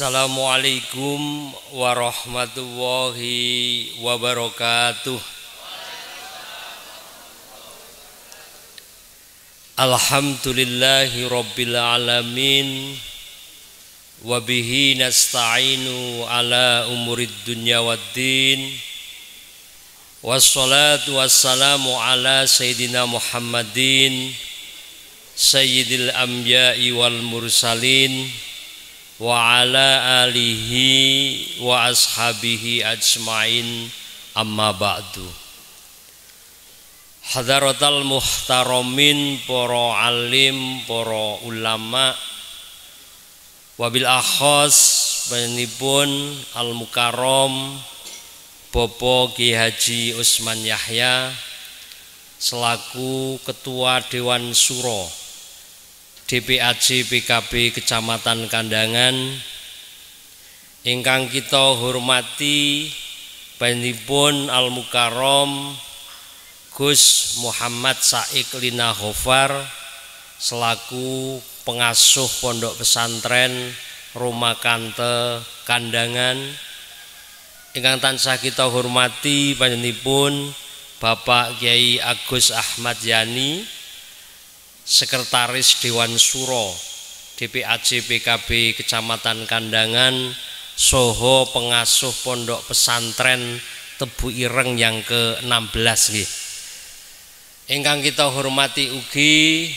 Assalamualaikum warahmatullahi wabarakatuh. Alhamdulillahi rabbil alamin. Wabihi nasta'inu ala umurid dunya waddin. Wassalatu wassalamu ala sayyidina Muhammadin sayyidil anbiya'i wal mursalin wa ala alihi wa ashabihi ajma'in, amma ba'du. Hadaratal muhtaramin, para alim, para ulama, wabil akhos penipun al mukarrom Bapak Ki Haji Usman Yahya selaku Ketua Dewan Syuro DPAC PKB Kecamatan Kandangan, ingkang kita hormati panjenenganipun Al Mukarrom Gus Muhammad Saik Lina Ghofar selaku pengasuh Pondok Pesantren Roma Kante Kandangan, ingkang tansah kita hormati panjenenganipun Bapak Kiai Agus Ahmad Yani, Sekretaris Dewan Syuro DPAC PKB Kecamatan Kandangan, soho pengasuh Pondok Pesantren Tebu Ireng yang ke-16 nggih. Ingkang kita hormati ugi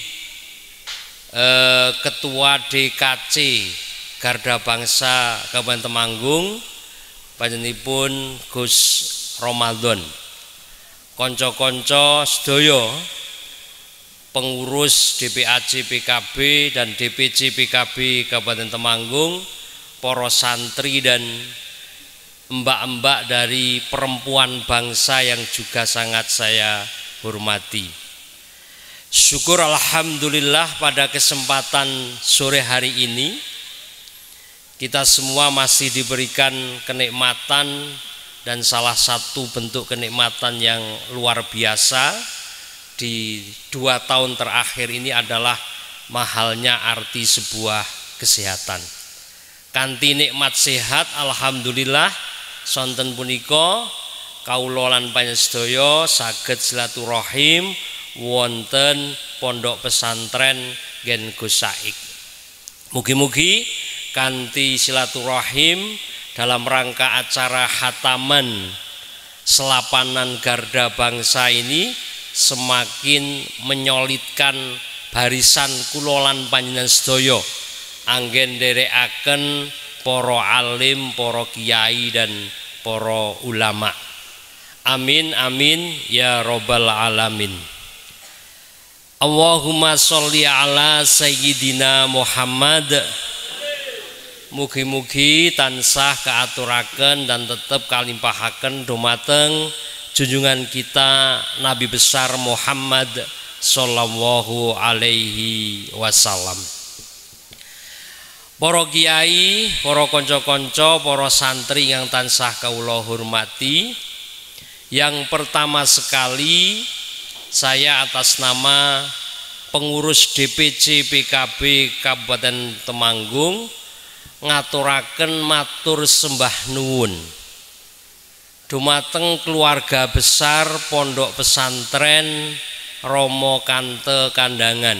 Ketua DKC Garda Bangsa Kabupaten Temanggung panjenenganipun Gus Ramadan, kanca-kanca sedaya pengurus DPAC PKB dan DPC PKB Kabupaten Temanggung, para santri dan mbak-mbak dari perempuan bangsa yang juga sangat saya hormati. Syukur alhamdulillah pada kesempatan sore hari ini kita semua masih diberikan kenikmatan, dan salah satu bentuk kenikmatan yang luar biasa di 2 tahun terakhir ini adalah mahalnya arti sebuah kesehatan. Kanthi nikmat sehat alhamdulillah sonten punika kawula lan panjenengan saged silaturahim wonten Pondok Pesantren Gen Gus Saik. Mugi-mugi kanthi silaturahim dalam rangka acara khataman selapanan Garda Bangsa ini semakin menyolidkan barisan kula lan panjenengan sedaya anggen nderekaken para alim, para kiai dan para ulama. Amin amin ya rabbal alamin. Allahumma sholli ala sayyidina Muhammad. Mugi-mugi tansah kaaturaken dan tetep kalimpahaken dumateng junjungan kita Nabi besar Muhammad sallallahu alaihi wasallam. Para kiai, para kanca-kanca, para santri yang tansah kawula hormati, yang pertama sekali saya atas nama pengurus DPC PKB Kabupaten Temanggung ngaturaken matur sembah nuwun dumateng keluarga besar Pondok Pesantren Roma Kante Kandangan,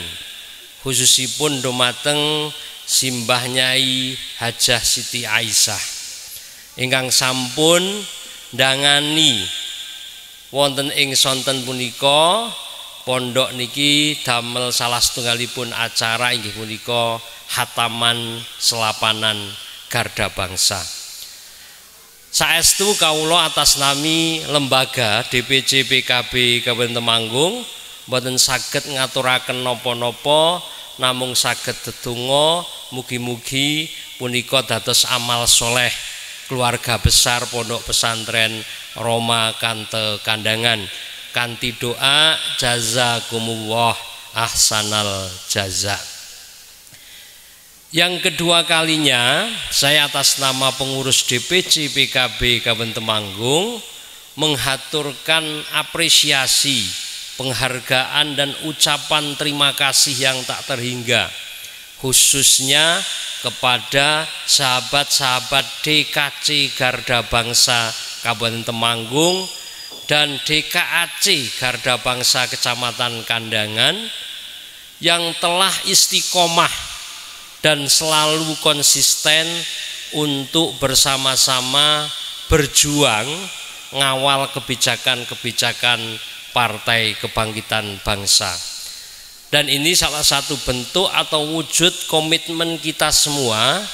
khususipun dumateng simbah Nyai Hajah Siti Aisyah ingkang sampun ndangani wonten ing sonten punika pondok niki damel salah setunggalipun acara inggih punika khataman selapanan Garda Bangsa. Saestu kawula atas nami lembaga DPC PKB Kabupaten Temanggung mboten saged ngaturaken napa-napa, namung saged ndedonga mugi-mugi punika dados amal soleh keluarga besar Pondok Pesantren Roma Kante Kandangan kanthi doa jazakumullah ahsanal jaza. Yang kedua kalinya saya atas nama pengurus DPC PKB Kabupaten Temanggung menghaturkan apresiasi, penghargaan dan ucapan terima kasih yang tak terhingga khususnya kepada sahabat-sahabat DKC Garda Bangsa Kabupaten Temanggung dan DKAC Garda Bangsa Kecamatan Kandangan yang telah istiqomah dan selalu konsisten untuk bersama-sama berjuang ngawal kebijakan-kebijakan Partai Kebangkitan Bangsa. Dan ini salah satu bentuk atau wujud komitmen kita semua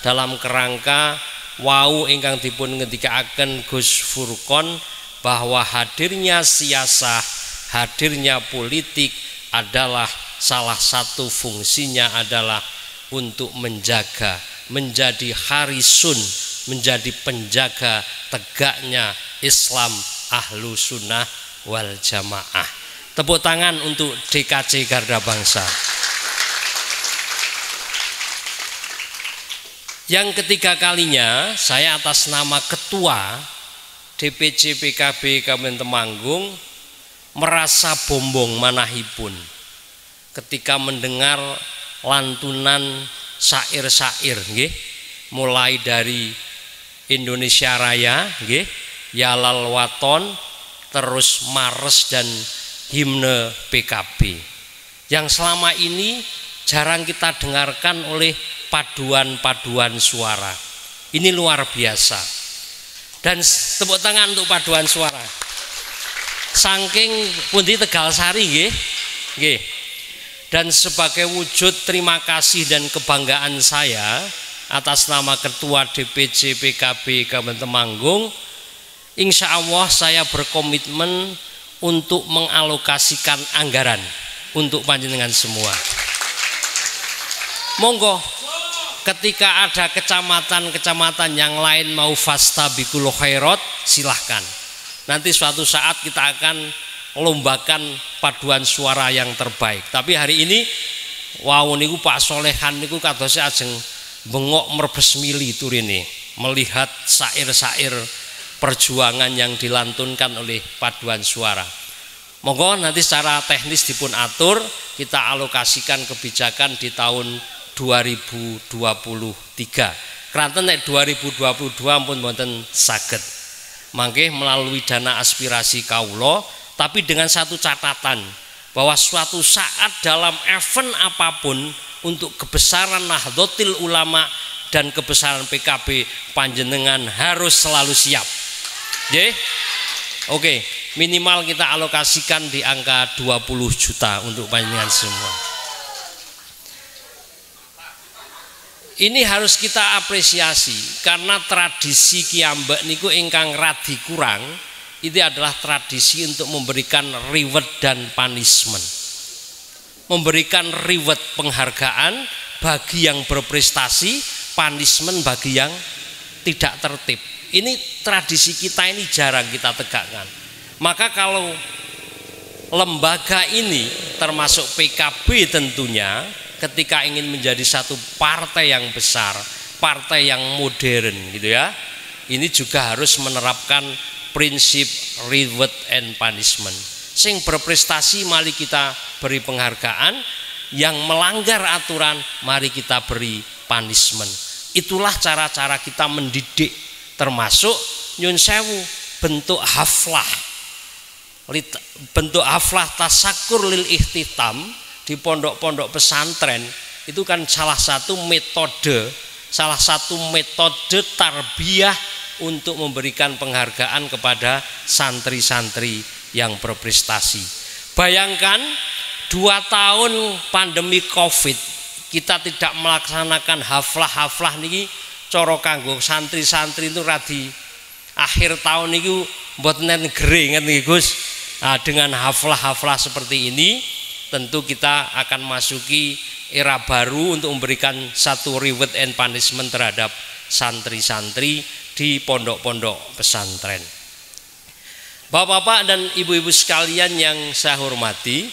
dalam kerangka wau ingkang dipun ngendikaken Gus Furqon bahwa hadirnya siasah, hadirnya politik adalah salah satu fungsinya adalah untuk menjaga, menjadi harisun, menjadi penjaga tegaknya Islam Ahlu Sunnah wal Jamaah. Tepuk tangan untuk DKC Garda Bangsa. Yang ketiga kalinya saya atas nama Ketua DPC PKB Kabupaten Temanggung merasa bombong manahipun ketika mendengar lantunan syair-syair nggih, mulai dari Indonesia Raya nggih, Yalal Waton, terus Mars dan himne PKB yang selama ini jarang kita dengarkan oleh paduan-paduan suara. Ini luar biasa. Dan tepuk tangan untuk paduan suara. Saking pundi Tegalsari nggih. Nggih. Dan sebagai wujud terima kasih dan kebanggaan saya atas nama Ketua DPC PKB Kabupaten Temanggung, insya Allah saya berkomitmen untuk mengalokasikan anggaran untuk panjenengan semua. Monggo ketika ada kecamatan-kecamatan yang lain mau fastabiqul khairat, silahkan. Nanti suatu saat kita akan lombakan paduan suara yang terbaik. Tapi hari ini wow niku Pak Solehan niku kadose ajeng bengok merbes mili turine melihat syair-syair perjuangan yang dilantunkan oleh paduan suara. Monggo nanti secara teknis dipun atur, kita alokasikan kebijakan di tahun 2023. Kranten nek 2022 ampun mboten saged. Mangke melalui dana aspirasi kawula, tapi dengan satu catatan bahwa suatu saat dalam event apapun untuk kebesaran Nahdlatul Ulama dan kebesaran PKB panjenengan harus selalu siap. Nggih. Oke, minimal kita alokasikan di angka 20 juta untuk panjenengan semua. Ini harus kita apresiasi karena tradisi kiambak niku ingkang radi kurang. Itu adalah tradisi untuk memberikan reward dan punishment. Memberikan reward penghargaan bagi yang berprestasi, punishment bagi yang tidak tertib. Ini tradisi kita ini jarang kita tegakkan. Maka kalau lembaga ini termasuk PKB tentunya ketika ingin menjadi satu partai yang besar, partai yang modern gitu ya, ini juga harus menerapkan prinsip reward and punishment. Sing berprestasi mari kita beri penghargaan, yang melanggar aturan mari kita beri punishment. Itulah cara-cara kita mendidik. Termasuk nyun sewu bentuk haflah tasakur lil ihtitam di pondok-pondok pesantren itu kan salah satu metode tarbiyah untuk memberikan penghargaan kepada santri-santri yang berprestasi. Bayangkan 2 tahun pandemi Covid kita tidak melaksanakan haflah niki. Coro kanggo santri-santri itu radi akhir tahun itu mboten gere ngeten Gus. Nah, dengan haflah-haflah seperti ini tentu kita akan masuki era baru untuk memberikan satu reward and punishment terhadap santri-santri di pondok-pondok pesantren. Bapak-bapak dan ibu-ibu sekalian yang saya hormati,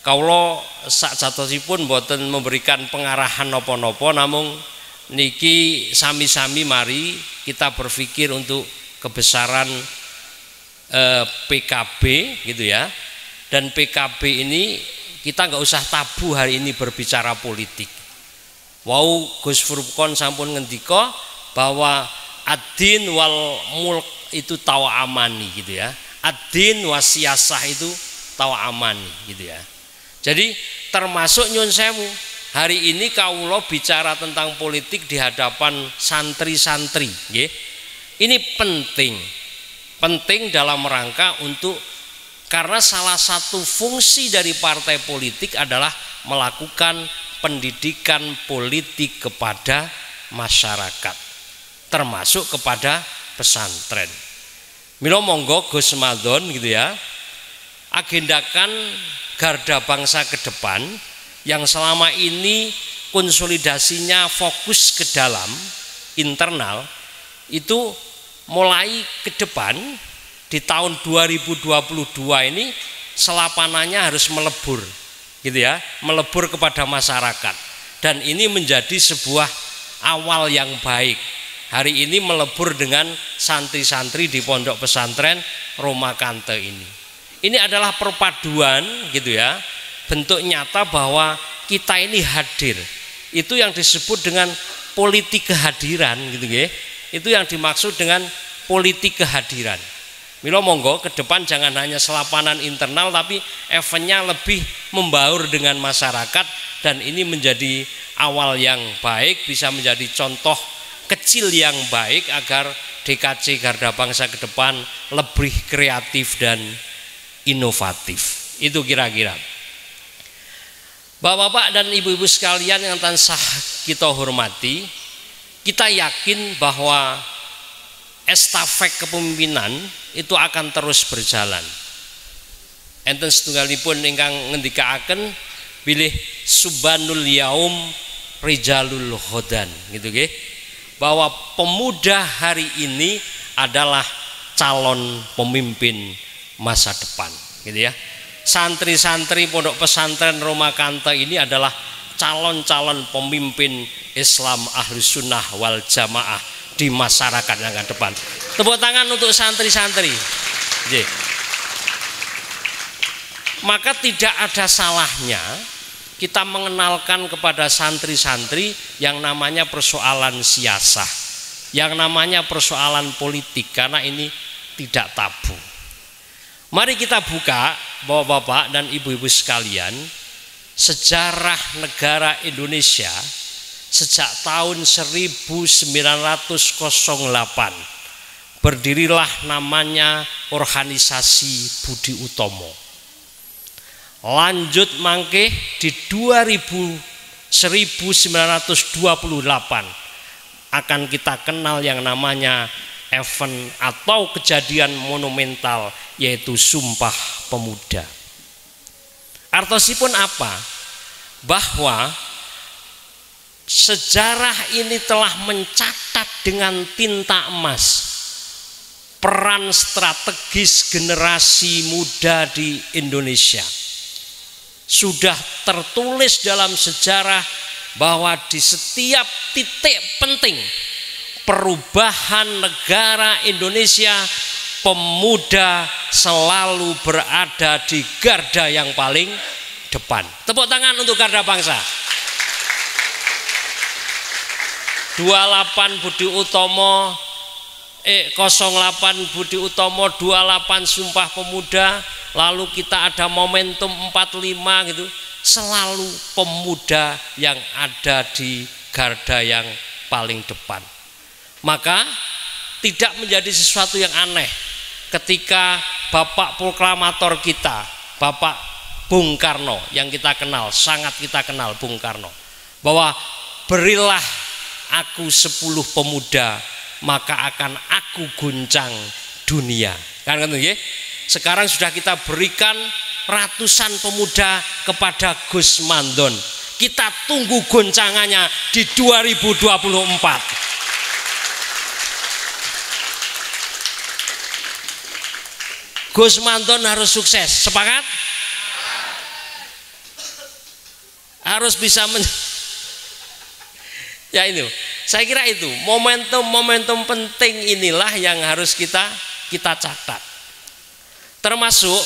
kawula sakjatosipun mboten memberikan pengarahan napa-napa, namung niki sami-sami mari kita berpikir untuk kebesaran PKB gitu ya. Dan PKB ini kita nggak usah tabu hari ini berbicara politik. Wau Gus Furqon sampun ngendika bahwa ad-din wal mulk itu tawamani gitu ya. Ad-din wasiyasah itu tawamani gitu ya. Jadi termasuk nyun sewu, hari ini kawula bicara tentang politik di hadapan santri-santri nggih. Ini penting dalam rangka untuk, karena salah satu fungsi dari partai politik adalah melakukan pendidikan politik kepada masyarakat, termasuk kepada pesantren. Mila monggo Gus Madon gitu ya, agendakan garda bangsa ke depan yang selama ini konsolidasinya fokus ke dalam internal, itu mulai ke depan di tahun 2022 ini selapanannya harus melebur gitu ya, melebur kepada masyarakat, dan ini menjadi sebuah awal yang baik. Hari ini melebur dengan santri-santri di pondok pesantren Roma Kante ini. Ini adalah perpaduan gitu ya, bentuk nyata bahwa kita ini hadir. Itu yang disebut dengan politik kehadiran gitu ya. Itu yang dimaksud dengan politik kehadiran. Mila monggo ke depan jangan hanya selapanan internal, tapi eventnya lebih membaur dengan masyarakat, dan ini menjadi awal yang baik, bisa menjadi contoh kecil yang baik agar DKC Garda Bangsa ke depan lebih kreatif dan inovatif. Itu kira-kira. Bapak-bapak dan ibu-ibu sekalian yang tansah kita hormati, kita yakin bahwa estafet kepemimpinan itu akan terus berjalan. Enten setunggalipun ingkang ngendikaaken bilih subanul yaum rijalul hodan gitu nggih. Bahwa pemuda hari ini adalah calon pemimpin masa depan gitu ya. Santri-santri pondok pesantren Roma Kante ini adalah calon-calon pemimpin Islam Ahlus Sunnah wal Jamaah di masyarakat yang akan depan. Tepuk tangan untuk santri-santri. Maka tidak ada salahnya kita mengenalkan kepada santri-santri yang namanya persoalan siasah, yang namanya persoalan politik, karena ini tidak tabu. Mari kita buka, bapak-bapak dan ibu-ibu sekalian, sejarah negara Indonesia sejak tahun 1908 berdirilah namanya organisasi Budi Utomo. Lanjut mangke di 1928 akan kita kenal yang namanya event atau kejadian monumental, yaitu Sumpah Pemuda. Artosipun apa? Bahwa sejarah ini telah mencatat dengan tinta emas peran strategis generasi muda di Indonesia. Sudah tertulis dalam sejarah bahwa di setiap titik penting perubahan negara Indonesia, pemuda selalu berada di garda yang paling depan. Tepuk tangan untuk garda bangsa. 28 Budi Utomo, 08 Budi Utomo, 28 Sumpah Pemuda, lalu kita ada momentum 45 gitu. Selalu pemuda yang ada di garda yang paling depan. Maka tidak menjadi sesuatu yang aneh ketika Bapak proklamator kita, Bapak Bung Karno, yang kita kenal, sangat kita kenal Bung Karno, bahwa berilah aku 10 pemuda, maka akan aku guncang dunia. Kan gitu ya? Sekarang sudah kita berikan ratusan pemuda kepada Gus Mandon. Kita tunggu goncangannya di 2024. Gus Mandon harus sukses. Sepakat? Harus bisa ya itu. Saya kira itu momentum-momentum penting inilah yang harus kita catat. Termasuk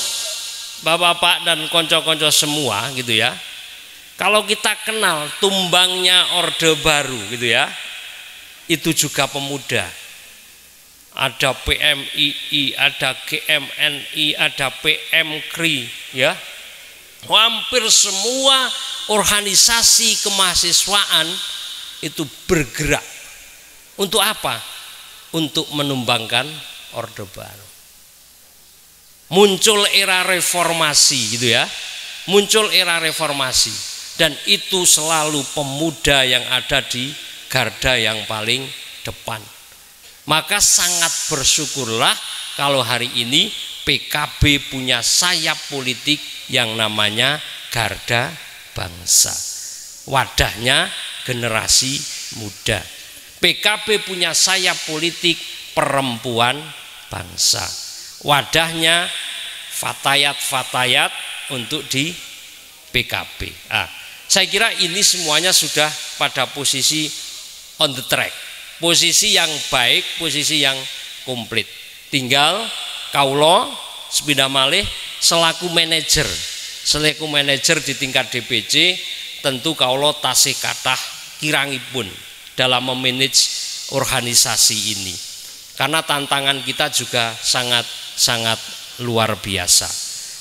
Bapak-bapak dan konco-konco semua gitu ya. Kalau kita kenal tumbangnya Orde Baru gitu ya, itu juga pemuda. Ada PMII, ada GMNI, ada PMKRI ya. Hampir semua organisasi kemahasiswaan itu bergerak. Untuk apa? Untuk menumbangkan Orde Baru. Muncul era reformasi gitu ya. Muncul era reformasi. Dan itu selalu pemuda yang ada di garda yang paling depan. Maka sangat bersyukurlah kalau hari ini PKB punya sayap politik yang namanya Garda Bangsa. Wadahnya generasi muda. PKB punya sayap politik perempuan bangsa. Wadahnya fatayat-fatayat untuk di PKB. Saya kira ini semuanya sudah pada posisi on the track, posisi yang baik, posisi yang komplit. Tinggal kaulo sepindah malih selaku manajer di tingkat DPC, tentu kaulo tasih kathah kirangipun dalam memanage organisasi ini. Karena tantangan kita juga sangat luar biasa.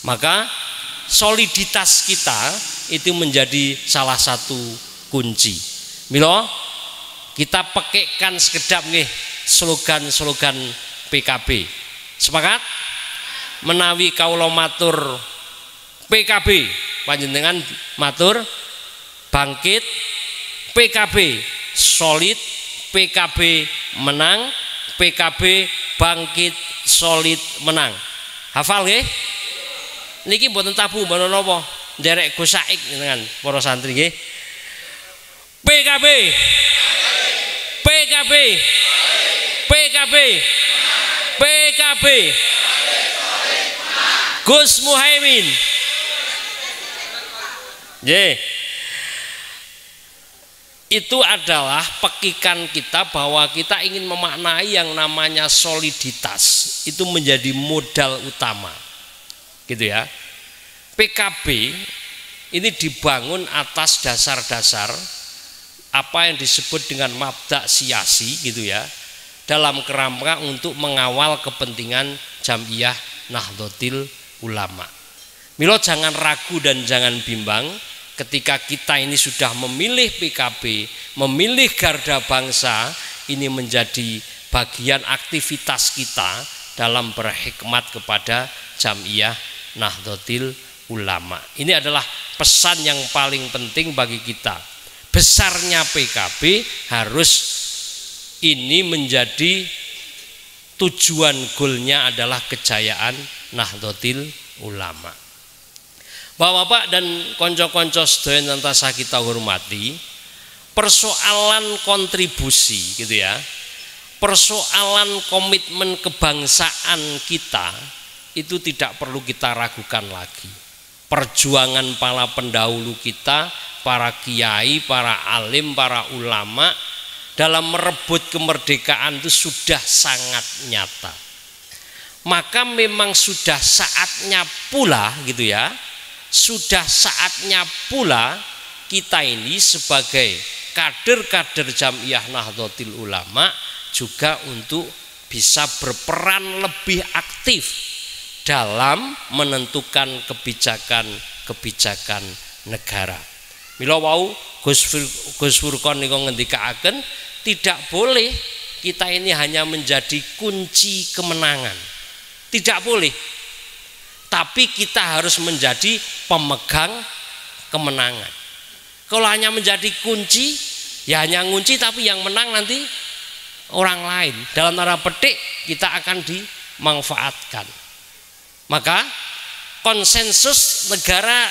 Maka soliditas kita itu menjadi salah satu kunci. Milo kita pakaikan sekedap nih slogan-slogan PKB. Sepakat? Menawi kaula matur PKB, panjenengan matur bangkit, PKB solid, PKB menang, PKB bangkit solid menang. Hafal nggih? Niki mboten tabu mboten napa, nderek Gus Saik dengan para santri nggih. PKB. PKB. PKB. PKB. Gus Muhaimin. Nggih. Itu adalah pekikan kita bahwa kita ingin memaknai yang namanya soliditas itu menjadi modal utama. Gitu ya. PKB ini dibangun atas dasar-dasar apa yang disebut dengan mabda' siyasi gitu ya, dalam kerangka untuk mengawal kepentingan Jam'iyah Nahdlatul Ulama. Milo jangan ragu dan jangan bimbang ketika kita ini sudah memilih PKB, memilih Garda Bangsa, ini menjadi bagian aktivitas kita dalam berhikmat kepada Jam'iyah Nahdlatul Ulama. Ini adalah pesan yang paling penting bagi kita. Besarnya PKB harus ini menjadi tujuan goalnya adalah kejayaan Nahdlatul Ulama. Bapak-bapak dan konco-konco sedaya yang kita hormati, persoalan kontribusi gitu ya, persoalan komitmen kebangsaan kita itu tidak perlu kita ragukan lagi. Perjuangan para pendahulu kita, para kiai, para alim, para ulama dalam merebut kemerdekaan itu sudah sangat nyata. Maka memang sudah saatnya pula gitu ya, sudah saatnya pula kita ini sebagai kader-kader Jam'iyah Nahdlatul Ulama juga untuk bisa berperan lebih aktif dalam menentukan kebijakan negara. Mila wau Gus Furqon niku ngendikaaken tidak boleh kita ini hanya menjadi kunci kemenangan. Tidak boleh. Tapi kita harus menjadi pemegang kemenangan. Kalau hanya menjadi kunci, ya hanya ngunci tapi yang menang nanti orang lain. Dalam tanda petik kita akan dimanfaatkan. Maka konsensus negara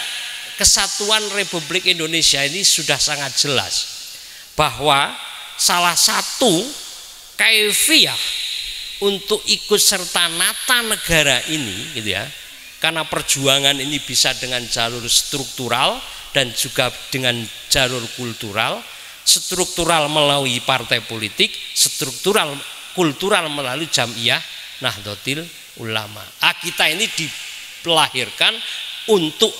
kesatuan Republik Indonesia ini sudah sangat jelas bahwa salah satu kaifiah untuk ikut serta nata negara ini gitu ya, karena perjuangan ini bisa dengan jalur struktural dan juga dengan jalur kultural. Struktural melalui partai politik, struktural kultural melalui Jam'iyah Nahdlatul Ulama. Kita ini dilahirkan untuk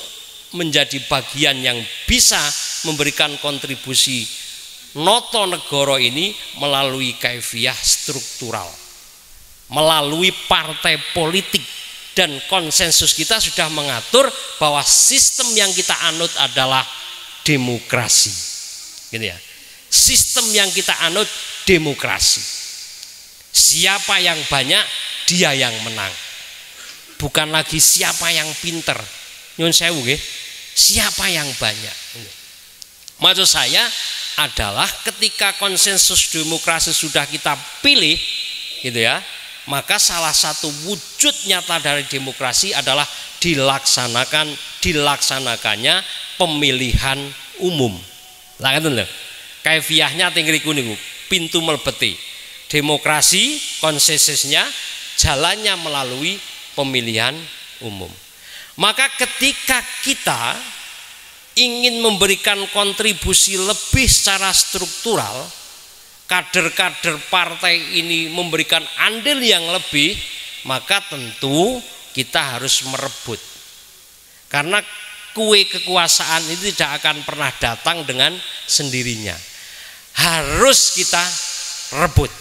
menjadi bagian yang bisa memberikan kontribusi noto negoro ini melalui kaifiyah struktural, melalui partai politik, dan konsensus kita sudah mengatur bahwa sistem yang kita anut adalah demokrasi, gitu ya. Sistem yang kita anut demokrasi. Siapa yang banyak dia yang menang. Bukan lagi siapa yang pinter. Nyun sewu nggih. Siapa yang banyak. Maksud saya adalah ketika konsensus demokrasi sudah kita pilih, gitu ya, maka salah satu wujud nyata dari demokrasi adalah dilaksanakannya pemilihan umum. Lah ngoten lho. Kaifiyahnya teng ngriku niku, pintu mlebeti. Demokrasi konsensusnya jalannya melalui pemilihan umum. Maka ketika kita ingin memberikan kontribusi lebih secara struktural, kader-kader partai ini memberikan andil yang lebih, maka tentu kita harus merebut. Karena kue kekuasaan itu tidak akan pernah datang dengan sendirinya. Harus kita rebut.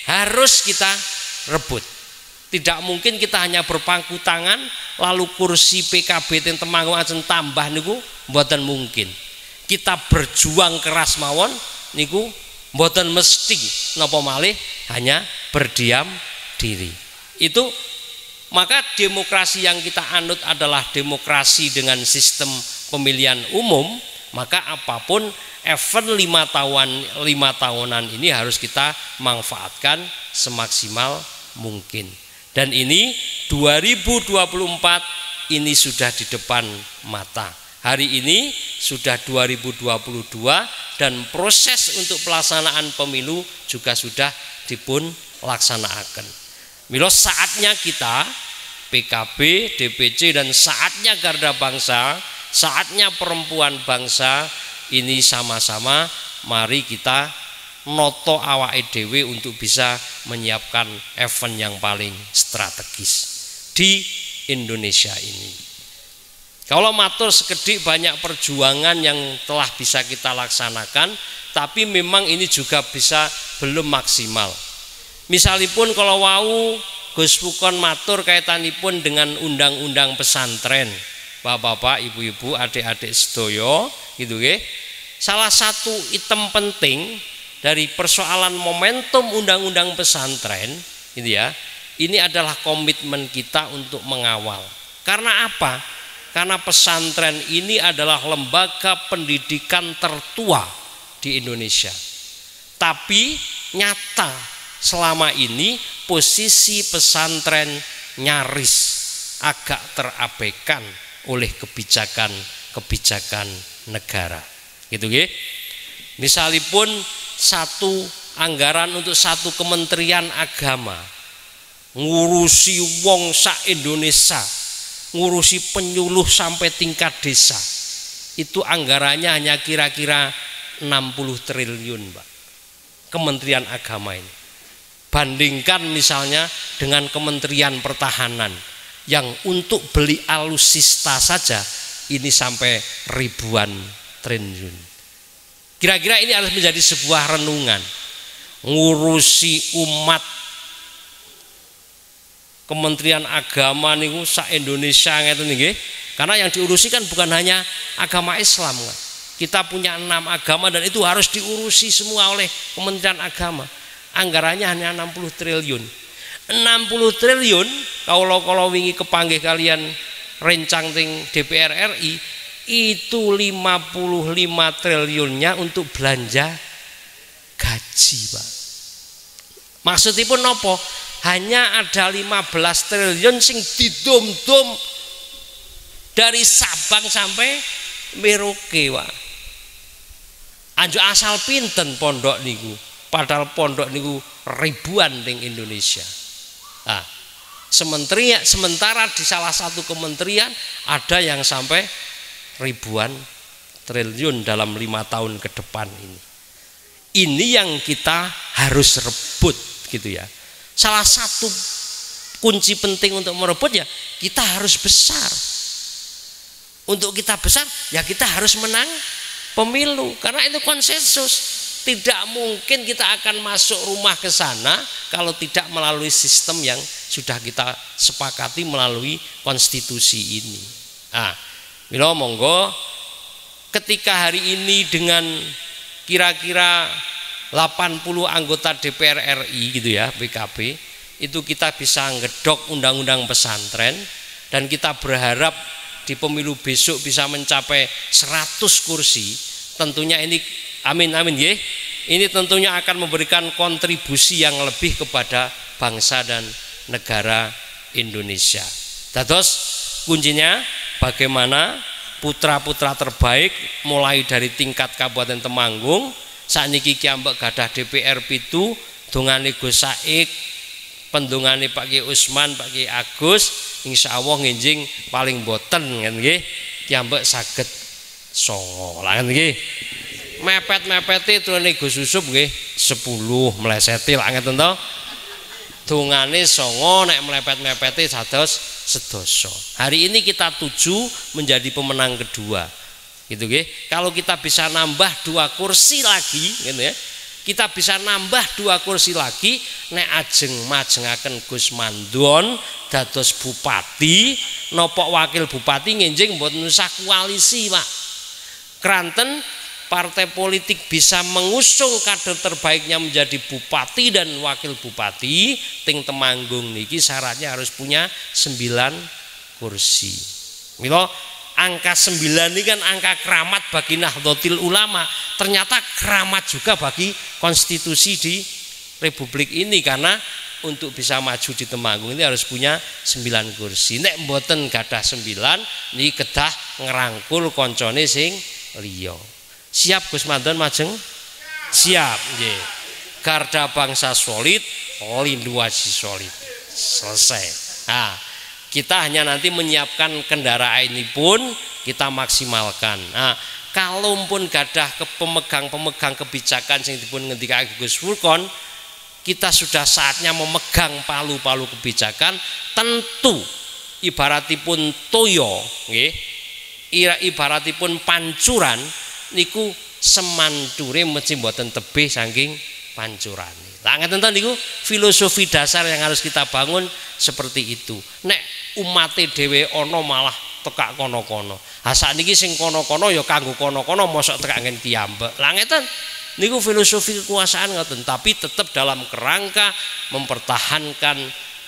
Harus kita rebut. Tidak mungkin kita hanya berpangku tangan lalu kursi PKB yang Temanggung ajeng tambah niku mboten mungkin. Kita berjuang keras mawon niku mboten mesti napa malih hanya berdiam diri. Itu maka demokrasi yang kita anut adalah demokrasi dengan sistem pemilihan umum, maka apapun event 5 tahunan ini harus kita manfaatkan semaksimal mungkin. Dan ini 2024 ini sudah di depan mata. Hari ini sudah 2022 dan proses untuk pelaksanaan pemilu juga sudah dipun laksanakan. Milo saatnya kita PKB, DPC dan saatnya Garda Bangsa, saatnya perempuan bangsa ini sama-sama mari kita noto awake dhewe untuk bisa menyiapkan event yang paling strategis di Indonesia ini. Kalau matur sekedik banyak perjuangan yang telah bisa kita laksanakan, tapi memang ini juga bisa belum maksimal. Misalipun kalau wau Gus Pukon matur kaitanipun dengan undang-undang pesantren, bapak-bapak, ibu-ibu, adik-adik sedoyo, gitu nggih. Salah satu item penting dari persoalan momentum undang-undang pesantren, gitu ya. Ini adalah komitmen kita untuk mengawal. Karena apa? Karena pesantren ini adalah lembaga pendidikan tertua di Indonesia. Tapi nyata selama ini posisi pesantren nyaris agak terabaikan oleh kebijakan negara. Gitu nggih. Misalipun satu anggaran untuk satu kementerian agama ngurusi wong sak Indonesia, ngurusi penyuluh sampai tingkat desa, itu anggarannya hanya kira-kira 60 triliun, Pak. Kementerian agama ini. Bandingkan misalnya dengan Kementerian Pertahanan yang untuk beli alutsista saja ini sampai ribuan triliun. Kira-kira ini harus menjadi sebuah renungan. Ngurusi umat, Kementerian Agama niku sak Indonesia ngeten nggih. Karena yang diurusi kan bukan hanya agama Islam kan. Kita punya 6 agama dan itu harus diurusi semua oleh Kementerian Agama. Anggarannya hanya 60 triliun. 60 triliun kalau wingi kepanggih kalian rencang ting DPR RI itu 55 triliunnya untuk belanja gaji, Pak. Maksudipun nopo? Hanya ada 15 triliun sing didom-dom dari Sabang sampai Merauke, Pak. Anjo asal pinten pondok niku, padahal pondok niku ribuan ning Indonesia. Nah, sementara di salah satu kementerian ada yang sampai ribuan triliun dalam 5 tahun ke depan ini. Ini yang kita harus rebut, gitu ya. Salah satu kunci penting untuk merebut ya kita harus besar. Untuk kita besar ya kita harus menang pemilu karena itu konsensus. Tidak mungkin kita akan masuk rumah ke sana kalau tidak melalui sistem yang sudah kita sepakati melalui konstitusi ini. Mila monggo ketika hari ini dengan kira-kira 80 anggota DPR RI gitu ya, PKB, itu kita bisa ngedok undang-undang pesantren dan kita berharap di pemilu besok bisa mencapai 100 kursi. Tentunya ini amin ya. Ini tentunya akan memberikan kontribusi yang lebih kepada bangsa dan negara Indonesia. Dados kuncinya bagaimana putra-putra terbaik mulai dari tingkat Kabupaten Temanggung sakniki ki ambek gadah DPR pitu dongane Gus Saik, pendongane Pak Ki Usman, Pak Ki Agus, insyaallah nginjing paling boten kan nggih ki ambek saged 9 lah kan nggih. Mepet-mepeti turune Gus Yusuf nggih 10 mleseti lah ngeten to. Dongane 9 nek mepet-mepeti dados sedasa. Hari ini kita tuju menjadi pemenang kedua. Gitu nggih. Kalau kita bisa nambah 2 kursi lagi gitu ya. Kita bisa nambah 2 kursi lagi nek ajeng majengaken Gus Mandon dados bupati, nopok wakil bupati nginjing mboten usah koalisi, Pak. Kranten partai politik bisa mengusung kader terbaiknya menjadi bupati dan wakil bupati ting Temanggung niki syaratnya harus punya 9 kursi. Mila angka 9 ini kan angka keramat bagi Nahdlatul Ulama, ternyata keramat juga bagi konstitusi di Republik ini karena untuk bisa maju di Temanggung ini harus punya 9 kursi. Nek mboten gadah 9 niki kedah ngerangkul koncone sing liya. Siap Gus Mandon majeng? Siap nggih. Garda bangsa solid, linduasi solid. Selesai. Kita hanya nanti menyiapkan kendaraan ini pun kita maksimalkan. Kalau pun gadah ke pemegang kebijakan yang dipun ngendikake Gus Furkon, kita sudah saatnya memegang palu-palu kebijakan. Tentu ibaratipun toyo nggih, ibaratipun pancuran niku semandure mesti mboten tebih saking pancurane. Lah ngeten to niku filosofi dasar yang harus kita bangun seperti itu. Nek umate dhewe ana malah tekak kono-kono. Ha sakniki sing kono-kono ya kanggo kono-kono mosok tekak ngen piyambak. Lah ngeten niku filosofi kekuasaan ngoten, tapi tetap dalam kerangka mempertahankan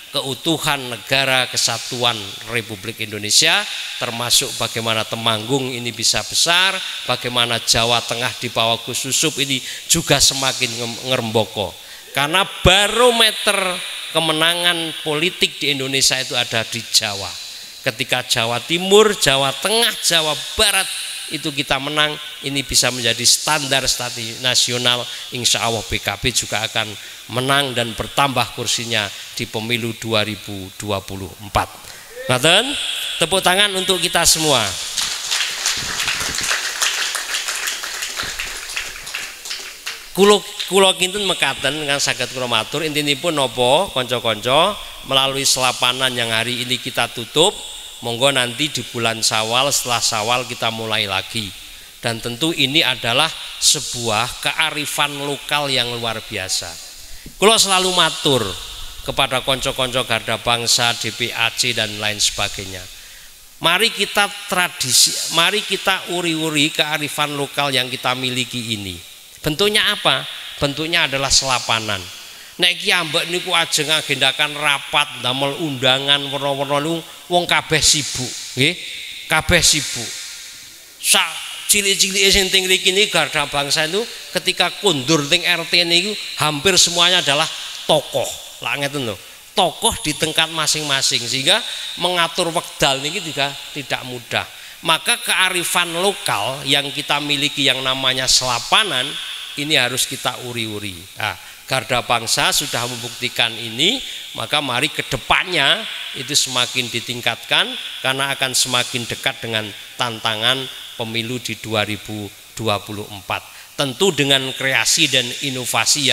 keutuhan negara kesatuan Republik Indonesia, termasuk bagaimana Temanggung ini bisa besar, bagaimana Jawa Tengah di bawah Gus Yusuf ini juga semakin ngeremboko. Karena barometer kemenangan politik di Indonesia itu ada di Jawa. Ketika Jawa Timur, Jawa Tengah, Jawa Barat itu kita menang, ini bisa menjadi standar strategi nasional. Insya Allah PKB juga akan menang dan bertambah kursinya di pemilu 2024. Ngaten, tepuk tangan untuk kita semua. Kulo kinten mekaten kan saged kula matur intinipun napa kanca-kanca melalui selapanan yang hari ini kita tutup, monggo nanti di bulan Syawal, setelah Syawal kita mulai lagi. Dan tentu ini adalah sebuah kearifan lokal yang luar biasa. Kulo selalu matur kepada kanca-kanca garda bangsa, DPAC dan lain sebagainya. Mari kita tradisi, mari kita uri-uri kearifan lokal yang kita miliki ini. Bentuknya apa? Bentuknya adalah selapanan. Nek ki ambek niku ajeng agendakan rapat, damel undangan werna-werna niku wong kabeh sibuk, nggih. Kabeh sibuk. Sak cilik-cilike sing teng mriki niki garda bangsa itu ketika kundur teng RT niku hampir semuanya adalah tokoh. Lah ngeten lho. Tokoh di tingkat masing-masing sehingga mengatur wekdal niki juga tidak mudah. Maka kearifan lokal yang kita miliki yang namanya selapanan ini harus kita uri-uri. Nah, garda bangsa sudah membuktikan ini, maka mari ke depannya itu semakin ditingkatkan karena akan semakin dekat dengan tantangan pemilu di 2024. Tentu dengan kreasi dan inovasi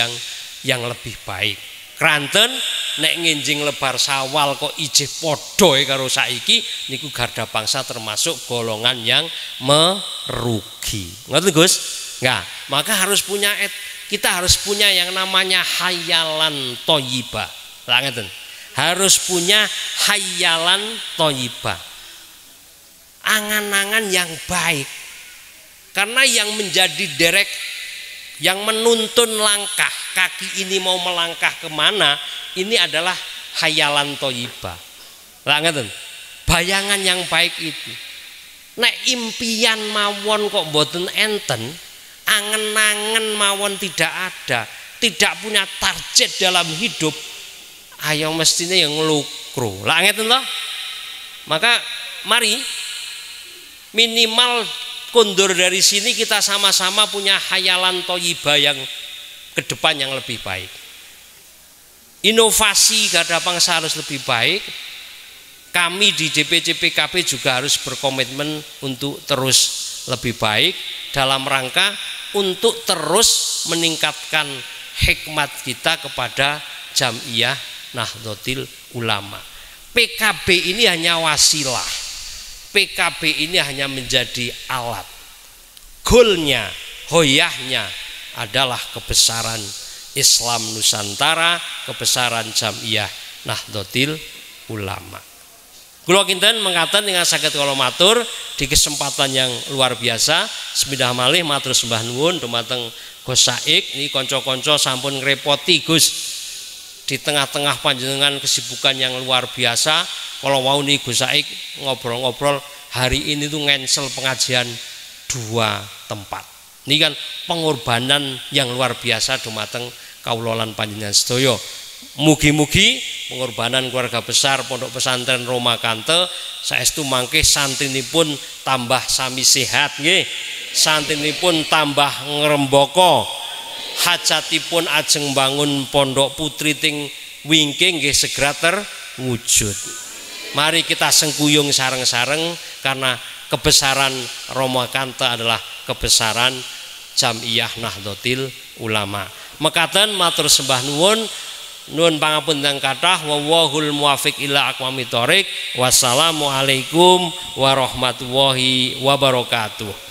yang lebih baik. Kranten nek nginjing lebar Syawal kok ijih padha karo saiki niku garda bangsa termasuk golongan yang merugi. Ngoten Gus? Enggak, maka kita harus punya yang namanya hayalan thayyibah. Lah ngeten. Harus punya hayalan thayyibah. Angan-angan yang baik. Karena yang menjadi derek, yang menuntun langkah kaki ini mau melangkah kemana, ini adalah hayalan thayyibah. Lah ngeten, bayangan yang baik itu. Nek impian mawon kok mboten enten, angen-angen mawon tidak ada, tidak punya target dalam hidup, ayo mestinya yang ngelukro. Lah ngeten toh? Maka mari minimal kondur dari sini kita sama-sama punya hayalan thayyibah yang ke depan yang lebih baik. Inovasi garda bangsa harus lebih baik. Kami di DPC PKB juga harus berkomitmen untuk terus lebih baik dalam rangka untuk terus meningkatkan hikmat kita kepada Jam'iyah Nahdlatul Ulama. PKB ini hanya wasilah. PKB ini hanya menjadi alat. Goalnya, hoyahnya adalah kebesaran Islam Nusantara, kebesaran Jam'iyah Nahdlatul Ulama. Kula kinten mengatakan dengan saged kula matur di kesempatan yang luar biasa. Sepidah malih matur sembah nuwun dumateng Gus Saik. Ini konco-konco sampun ngrepoti Gus di tengah-tengah panjenengan kesibukan yang luar biasa. Kalau mau nih Gus Saik ngobrol-ngobrol hari ini tuh ngensel pengajian 2 tempat. Ini kan pengorbanan yang luar biasa dumateng kawula lan panjenengan sedaya. Mugi-mugi pengorbanan keluarga besar Pondok Pesantren Roma Kante saestu mangke santrinipun tambah sami sehat nggih. Santrinipun tambah ngrembaka. Hajatipun ajeng bangun pondok putri ting wingking nggih segera terwujud. Mari kita sengkuyung sareng-sareng karena kebesaran Roma Kante adalah kebesaran Jam'iyah Nahdlatul Ulama. Mekaten matur sembah nuwun, nuwun pangapunten kathah, wallahul muwaffiq ila aqwamit thoriq. Wassalamualaikum warahmatullahi wabarakatuh.